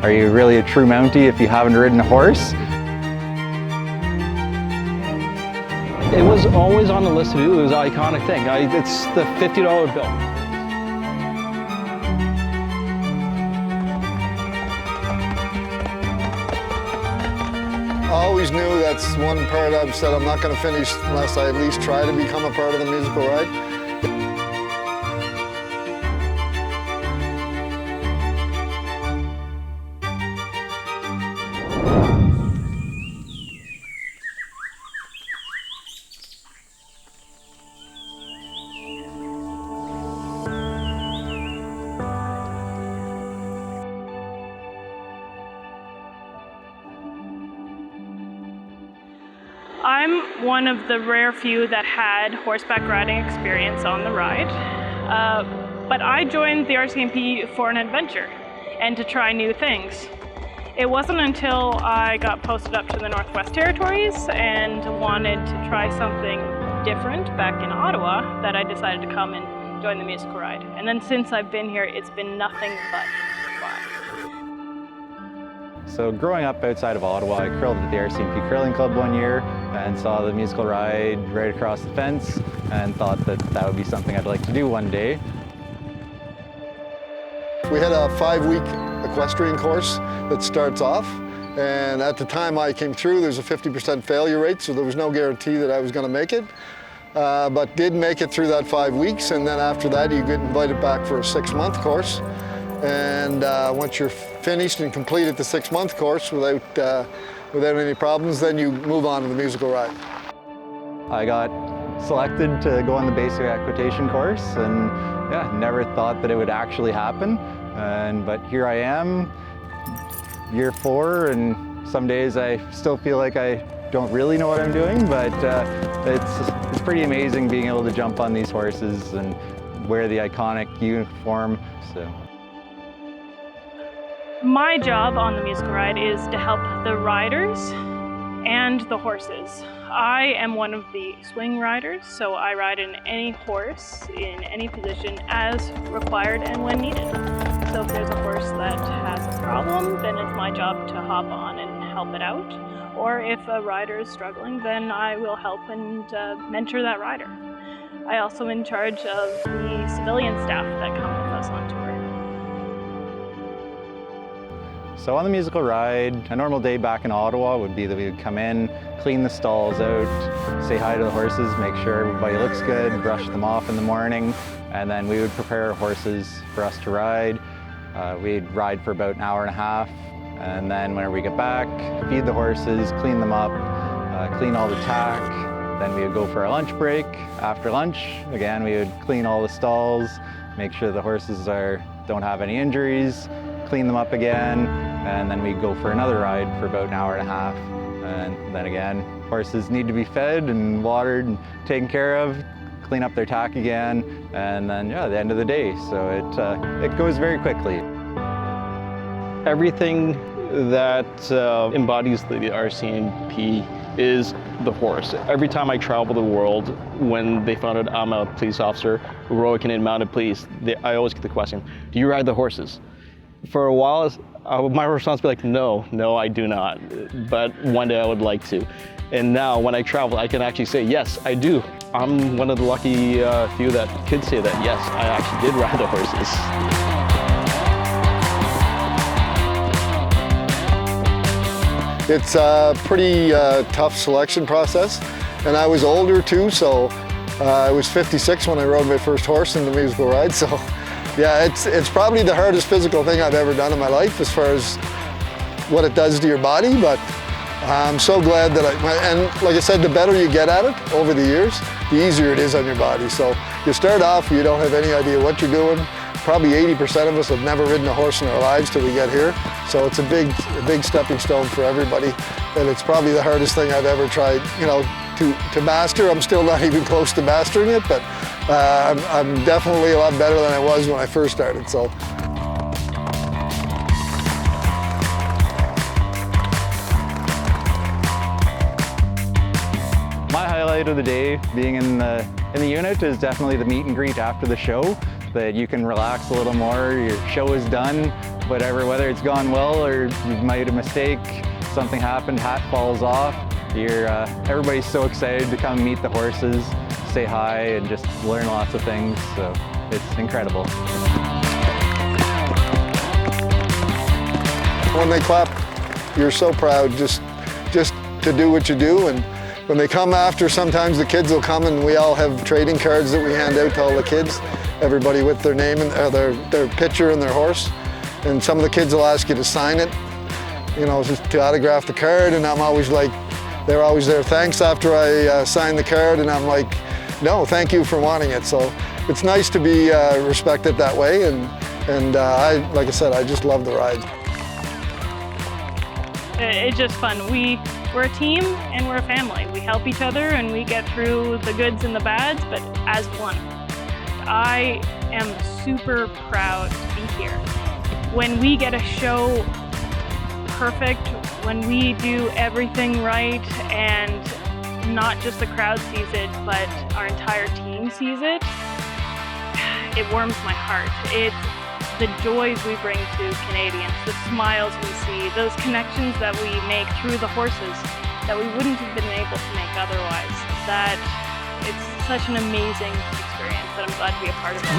Are you really a true Mountie if you haven't ridden a horse? It was always on the list to do. It was an iconic thing. It's the $50 bill. I always knew that's one part I've said I'm not going to finish unless I at least try to become a part of the musical ride. I'm one of the rare few that had horseback riding experience on the ride, but I joined the RCMP for an adventure and to try new things. It wasn't until I got posted up to the Northwest Territories and wanted to try something different back in Ottawa that I decided to come and join the musical ride. And then since I've been here, it's been nothing but fun. So growing up outside of Ottawa, I curled at the RCMP Curling Club one year and saw the musical ride right across the fence and thought that that would be something I'd like to do one day. We had a 5-week equestrian course that starts off, and at the time I came through, there's a 50% failure rate, so there was no guarantee that I was going to make it. But did make it through that 5 weeks, and then after that you get invited back for a 6-month course. And once you're finished and completed the 6-month course without any problems, then you move on to the musical ride. I got selected to go on the basic equitation course, and yeah, never thought that it would actually happen. But here I am, year 4, and some days I still feel like I don't really know what I'm doing, but it's pretty amazing being able to jump on these horses and wear the iconic uniform. So. My job on the musical ride is to help the riders and the horses. I am one of the swing riders, so I ride in any horse in any position as required and when needed. So if there's a horse that has a problem, then it's my job to hop on and help it out. Or if a rider is struggling, then I will help and mentor that rider. I also am in charge of the civilian staff that come with us on tour. So on the musical ride, a normal day back in Ottawa would be that we would come in, clean the stalls out, say hi to the horses, make sure everybody looks good, brush them off in the morning, and then we would prepare our horses for us to ride. We'd ride for about an hour and a half, and then whenever we get back, feed the horses, clean them up, clean all the tack. Then we would go for our lunch break. After lunch, again, we would clean all the stalls, make sure the horses don't have any injuries, clean them up again, and then we'd go for another ride for about an hour and a half. And then again, horses need to be fed and watered and taken care of, clean up their tack again, and then yeah, the end of the day. So it goes very quickly. Everything that embodies the RCMP is the horse. Every time I travel the world, when they found out I'm a police officer, Royal Canadian Mounted Police, I always get the question, do you ride the horses? For a while, my response would be like, no, I do not. But one day I would like to. And now when I travel, I can actually say, yes, I do. I'm one of the lucky few that could say that, yes, I actually did ride the horses. It's a pretty tough selection process, and I was older too, so I was 56 when I rode my first horse in the musical ride, so yeah, it's probably the hardest physical thing I've ever done in my life as far as what it does to your body, but I'm so glad that and like I said, the better you get at it over the years, the easier it is on your body. So you start off, you don't have any idea what you're doing. Probably 80% of us have never ridden a horse in our lives till we get here. So it's a big stepping stone for everybody. And it's probably the hardest thing I've ever tried, to master. I'm still not even close to mastering it, but I'm definitely a lot better than I was when I first started. So. My highlight of the day being in the unit is definitely the meet and greet after the show, that you can relax a little more. Your show is done, whether it's gone well or you've made a mistake, something happened, hat falls off, everybody's so excited to come meet the horses, say hi, and just learn lots of things, so it's incredible. When they clap, you're so proud just to do what you do. And when they come after, sometimes the kids will come and we all have trading cards that we hand out to all the kids, everybody with their name and their picture and their horse. And some of the kids will ask you to sign it, just to autograph the card, and I'm always like, they're always there, thanks, after I sign the card, and I'm like, no, thank you for wanting it. So it's nice to be respected that way, and like I said, I just love the ride. It's just fun. We're a team and we're a family. We help each other and we get through the goods and the bads, but as one. I am super proud to be here. When we get a show perfect, when we do everything right and not just the crowd sees it, but our entire team sees it, it warms my heart. It's the joys we bring to Canadians, the smiles we see, those connections that we make through the horses that we wouldn't have been able to make otherwise. That it's such an amazing experience that I'm glad to be a part of it.